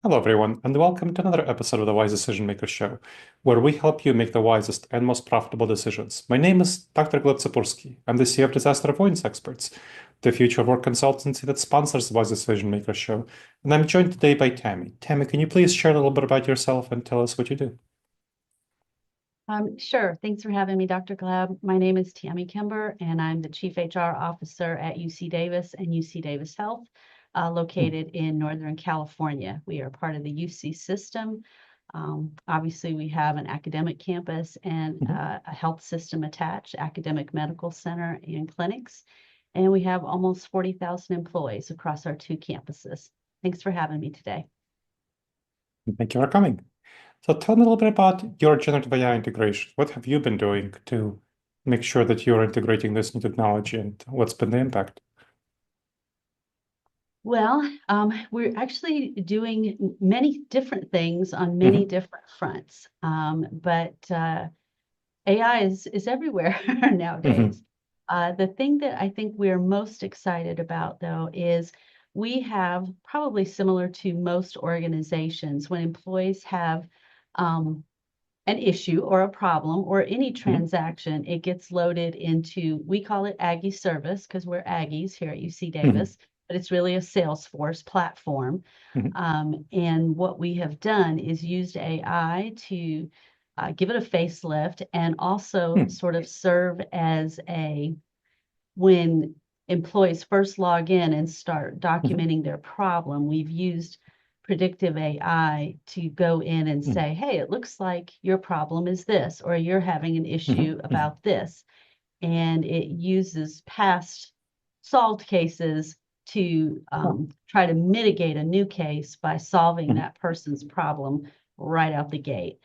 Hello, everyone, and welcome to another episode of the Wise Decision Maker Show, where we help you make the wisest and most profitable decisions. My name is Dr. Gleb Tsipursky. I'm the CEO of Disaster Avoidance Experts, the future of work consultancy that sponsors the Wise Decision Maker Show. And I'm joined today by Tammy. Tammy, can you please share a little bit about yourself and tell us what you do? Sure. Thanks for having me, Dr. Gleb. My name is Tammy Kenber, and I'm the Chief HR Officer at UC Davis and UC Davis Health, located in Northern California. We are part of the UC system. Obviously, we have an academic campus and a health system attached, academic medical center and clinics. And we have almost 40,000 employees across our two campuses. Thanks for having me today. Thank you for coming. So tell me a little bit about your generative AI integration. What have you been doing to make sure that you're integrating this new technology and what's been the impact? Well, we're actually doing many different things on many different fronts. But AI is everywhere nowadays. The thing that I think we're most excited about, though, is we have probably similar to most organizations when employees have an issue or a problem or any transaction, it gets loaded into, we call it Aggie service because we're Aggies here at UC Davis, but it's really a Salesforce platform. And what we have done is used AI to give it a facelift and also sort of serve as when employees first log in and start documenting their problem, we've used predictive AI to go in and say, hey, it looks like your problem is this, or you're having an issue about this. And it uses past solved cases to try to mitigate a new case by solving that person's problem right out the gate.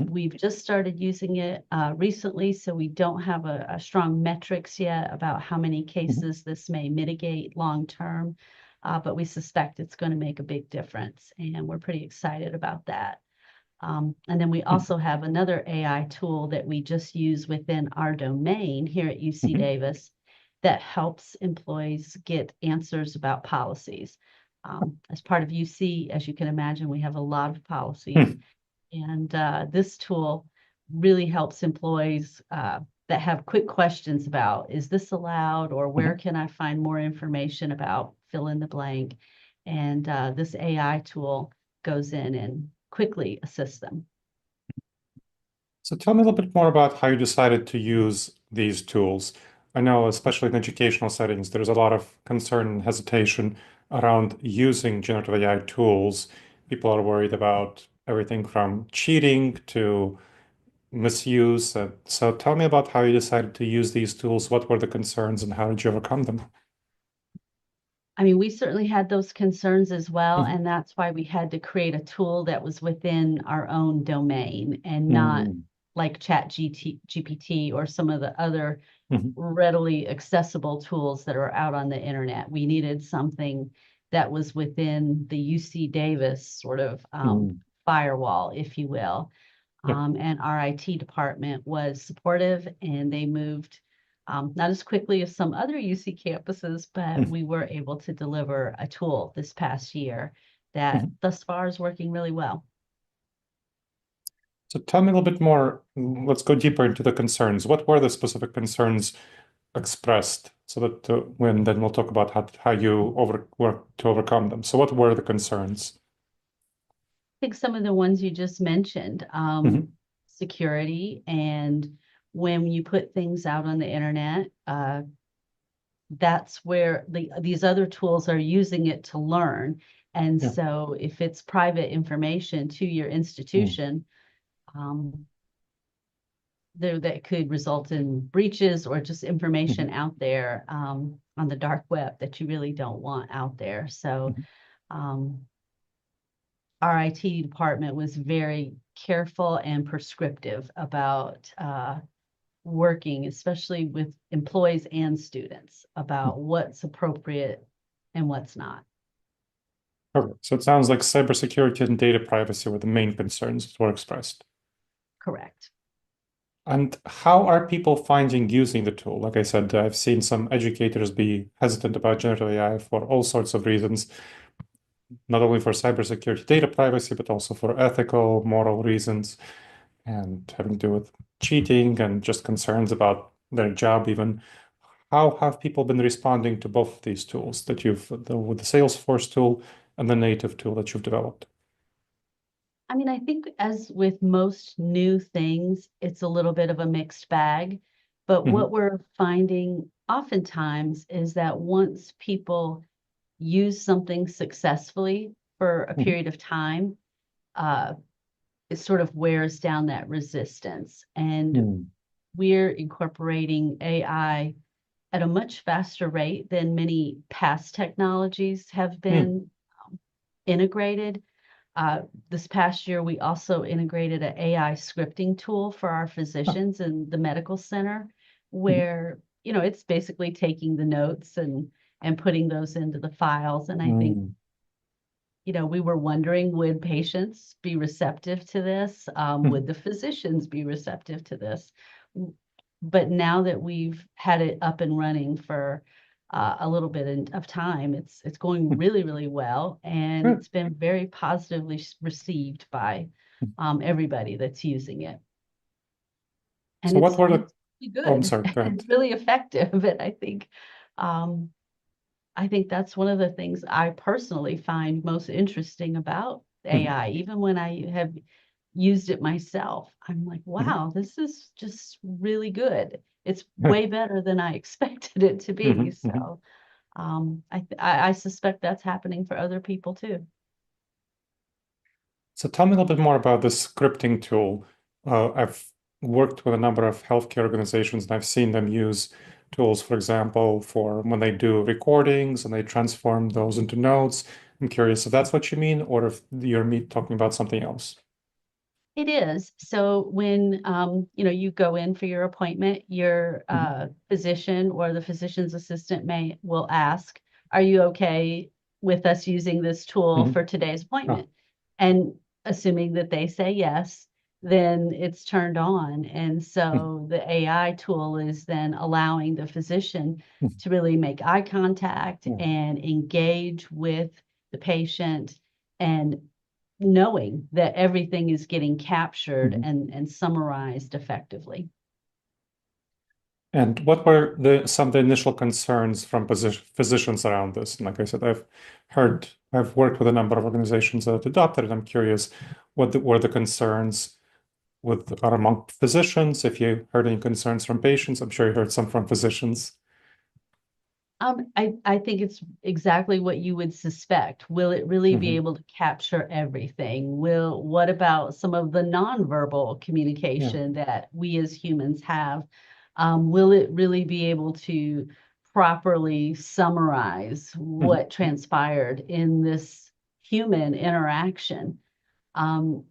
We've just started using it recently, so we don't have a strong metrics yet about how many cases this may mitigate long term. But we suspect it's going to make a big difference, and we're pretty excited about that. And then we also have another AI tool that we just use within our domain here at UC Davis that helps employees get answers about policies. As part of UC, as you can imagine, we have a lot of policies, and this tool really helps employees that have quick questions about, is this allowed, or where can I find more information about fill in the blank? And this AI tool goes in and quickly assists them. So tell me a little bit more about how you decided to use these tools. I know, especially in educational settings, there's a lot of concern and hesitation around using generative AI tools. People are worried about everything from cheating to misuse. So tell me about how you decided to use these tools. What were the concerns and how did you overcome them? I mean, we certainly had those concerns as well, and that's why we had to create a tool that was within our own domain and not like GPT or some of the other readily accessible tools that are out on the internet. We needed something that was within the UC Davis sort of firewall, if you will. And our IT department was supportive, and they moved not as quickly as some other UC campuses, but we were able to deliver a tool this past year that thus far is working really well. So tell me a little bit more. Let's go deeper into the concerns. What were the specific concerns expressed so that then we'll talk about how you work to overcome them. So what were the concerns? I think some of the ones you just mentioned, security, and when you put things out on the internet, that's where these other tools are using it to learn. And so if it's private information to your institution, that could result in breaches or just information out there on the dark web that you really don't want out there. So our IT department was very careful and prescriptive about working, especially with employees and students, about what's appropriate and what's not. Perfect. So it sounds like cybersecurity and data privacy were the main concerns that were expressed. Correct. And how are people finding using the tool? Like I said, I've seen some educators be hesitant about generative AI for all sorts of reasons. not only for cybersecurity data privacy, but also for ethical, moral reasons and having to do with cheating and just concerns about their job even. How have people been responding to both of these tools that with the Salesforce tool and the native tool that you've developed? I mean, I think as with most new things, it's a little bit of a mixed bag. But what Hmm. we're finding oftentimes is that once people use something successfully for a Hmm. period of time, uh, it sort of wears down that resistance. And Hmm. we're incorporating AI at a much faster rate than many past technologies have Hmm. been integrated. This past year, we also integrated an AI scripting tool for our Ah. physicians in the medical center, Hmm. where it's basically taking the notes and putting those into the files. And I think Hmm. we were wondering, would patients be receptive to this? Hmm. Would the physicians be receptive to this? But now that we've had it up and running for a little bit of time, it's going Hmm. really, really well, and Good. it's been very positively received by everybody that's using it. And So what were the, it's really oh, I'm good. sorry, go ahead. It's really effective, and um, I think that's one of the things I personally find most interesting about Hmm. AI. Even when I have used it myself, I'm like, Hmm. wow, this is just really good. It's way better than I expected it to be. Hmm. Hmm. So I suspect that's happening for other people too. So tell me a little bit more about the scripting tool. I've worked with a number of healthcare organizations and I've seen them use tools, for example, for when they do recordings and they transform those into notes. I'm curious if that's what you mean or if you're me talking about something else. It is. So when you go in for your appointment, your Hmm. physician or the physician's assistant will ask, "Are you okay with us using this tool Hmm. for today's Ah. appointment?" And assuming that they say yes, then it's turned on. And Hmm. so the AI tool is then allowing the physician Hmm. to really make eye contact Yeah. and engage with the patient and knowing that everything is getting captured Hmm. and summarized effectively. And what were some of the initial concerns from physicians around this? And like I said, I've worked with a number of organizations that adopted it. I'm curious were the concerns are among physicians. If you heard any concerns from patients, I'm sure you heard some from physicians. I think it's exactly what you would suspect. Will it really be Hmm. able to capture everything? What about some of the nonverbal Yeah. communication that we as humans have? Will it really be able to properly summarize Hmm. what transpired in this human interaction? Um,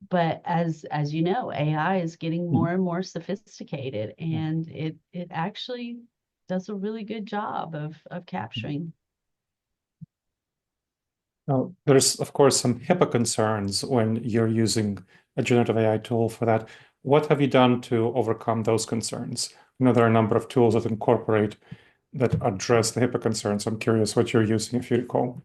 but as you know, AI is getting Hmm. more and more sophisticated, Yeah. and it actually does a really good job of Mhm. capturing. Now, there's of course some HIPAA concerns when you're using a generative AI tool for that. What have you done to overcome those concerns? I know there are a number of tools that address the HIPAA concerns. I'm curious what you're using, if you recall.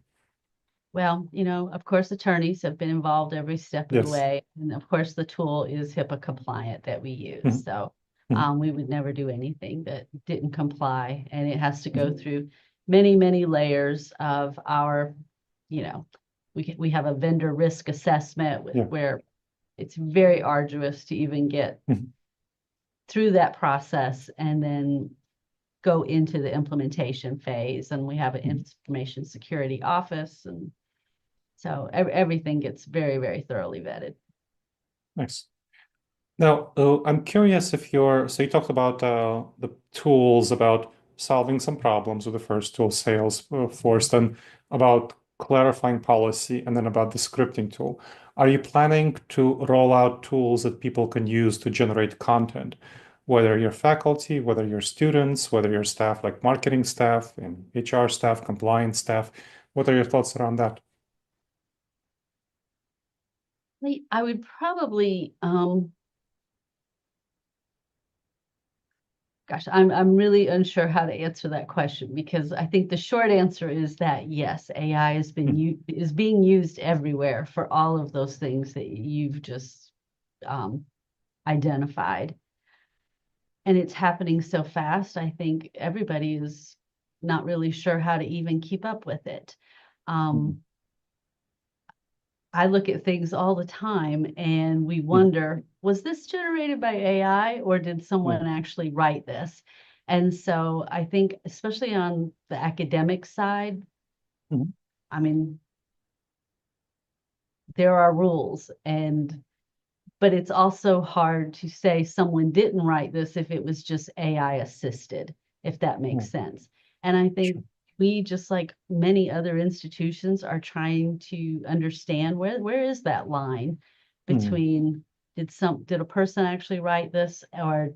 Well, of course, attorneys have been involved every step of the Yes. way, and of course, the tool is HIPAA compliant that we use. Mhm. So Mhm. we would never do anything that didn't comply, and it has to go Mhm. through many, many layers of our, you know, we have a vendor risk assessment Yeah. where it's very arduous to even get Mhm. through that process and then go into the implementation phase. And we have an Mhm. information security office. And so everything gets very, very thoroughly vetted. Nice. Now, I'm curious if so you talked about the tools about solving some problems with the first tool, Salesforce, then about clarifying policy, and then about the scripting tool. Are you planning to roll out tools that people can use to generate content, whether you're faculty, whether you're students, whether you're staff like marketing staff and HR staff, compliance staff? What are your thoughts around that? I would probably Gosh, I'm really unsure how to answer that question because I think the short answer is that yes, AI is being used everywhere for all of those things that you've just um, identified, and it's happening so fast. I think everybody is not really sure how to even keep up with it. Mhm. Um, I look at things all the time and we Mhm. wonder, was this generated by AI or did Yeah. someone actually write this? And so I think, especially on the academic side, Mhm. I mean, there are rules and but it's also hard to say someone didn't write this if it was just AI assisted, if that Yeah. makes sense. And I think Sure. we, just like many other institutions, are trying to understand where is that line Mhm. between did a person actually write this or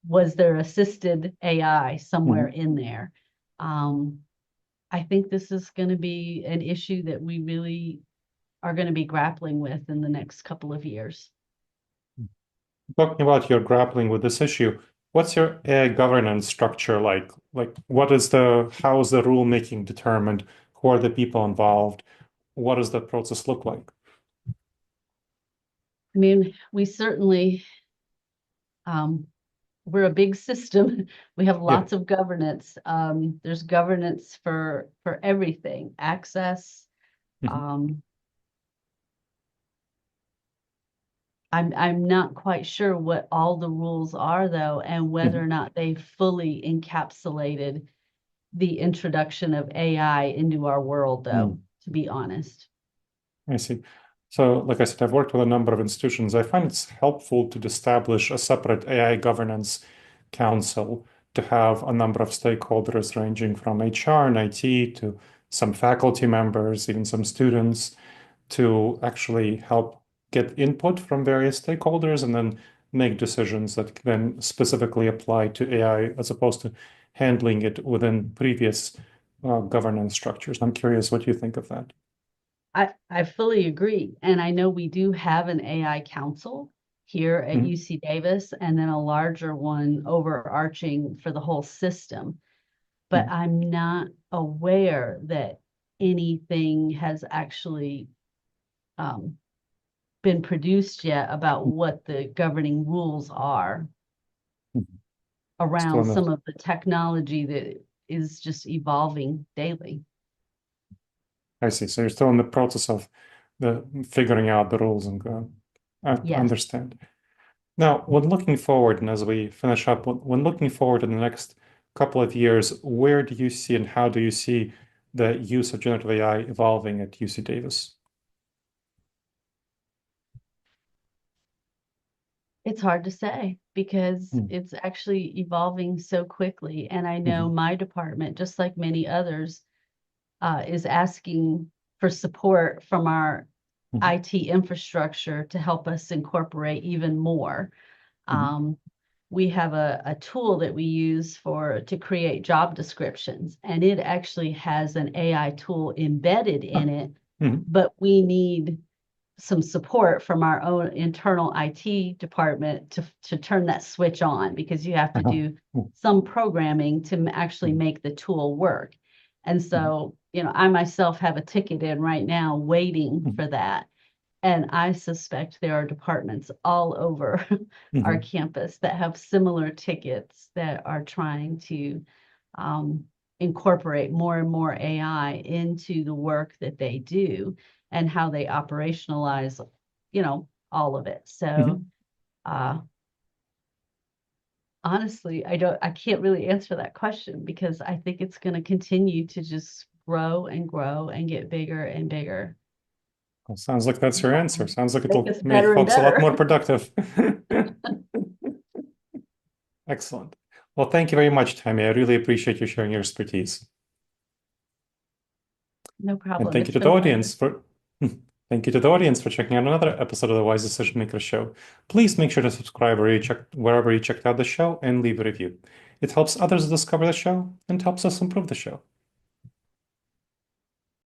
was there assisted AI somewhere Mhm. in there? Um, I think this is going to be an issue that we really are going to be grappling with in the next couple of years. Talking about your grappling with this issue, what's your AI governance structure like? Like, how is the rule making determined? Who are the people involved? What does that process look like? I mean, we certainly um, we're a big system. We have Yeah. lots of governance. There's governance for everything, access. Mhm. Um, I'm not quite sure what all the rules are though, and whether or Mhm. not they fully encapsulated the introduction of AI into our world though, Mm. to be honest. I see. So, like I said, I've worked with a number of institutions. I find it's helpful to establish a separate AI governance council to have a number of stakeholders ranging from HR and IT to some faculty members, even some students, to actually help get input from various stakeholders and then make decisions that then specifically apply to AI as opposed to handling it within previous governance structures. I'm curious what you think of that. I fully agree. And I know we do have an AI council here at Mhm. UC Davis and then a larger one overarching for the whole system. But Mhm. I'm not aware that anything has actually um, been produced yet about what the governing rules are Mhm. Still around in the, some of the technology that is just evolving daily. I see. So you're still in the process of the figuring out the rules and I Yes. understand. Now, when looking forward, and as we finish up, when looking forward in the next couple of years, where do you see and how do you see the use of generative AI evolving at UC Davis? It's hard to say because Mm. it's actually evolving so quickly. And I know Mhm. my department, just like many others, is asking for support from our Mhm. IT infrastructure to help us incorporate even more. Mhm. Um, we have a tool that we use to create job descriptions, and it actually has an AI tool embedded in Ah. it, Mhm. but we need some support from our own internal IT department to turn that switch on because you have to Uh-huh. do Mhm. some programming to actually Mhm. make the tool work. And Mhm. so, I myself have a ticket in right now waiting Mhm. for that. And I suspect there are departments all over our Mhm. campus that have similar tickets that are trying to um, incorporate more and more AI into the work that they do and how they operationalize, all of it. So, Mhm. uh, honestly, I can't really answer that question because I think it's going to continue to just grow and grow and get bigger and bigger. Well, sounds like that's your answer. Sounds like Make it'll us make better and folks a lot better. more productive. Excellent. Well, thank you very much, Tammy. I really appreciate you sharing your expertise. No And problem. thank you It's to the been a pleasure. audience for thank you to the audience for checking out another episode of the Wise Decision Maker Show. Please make sure to subscribe wherever you checked out the show and leave a review. It helps others discover the show and helps us improve the show.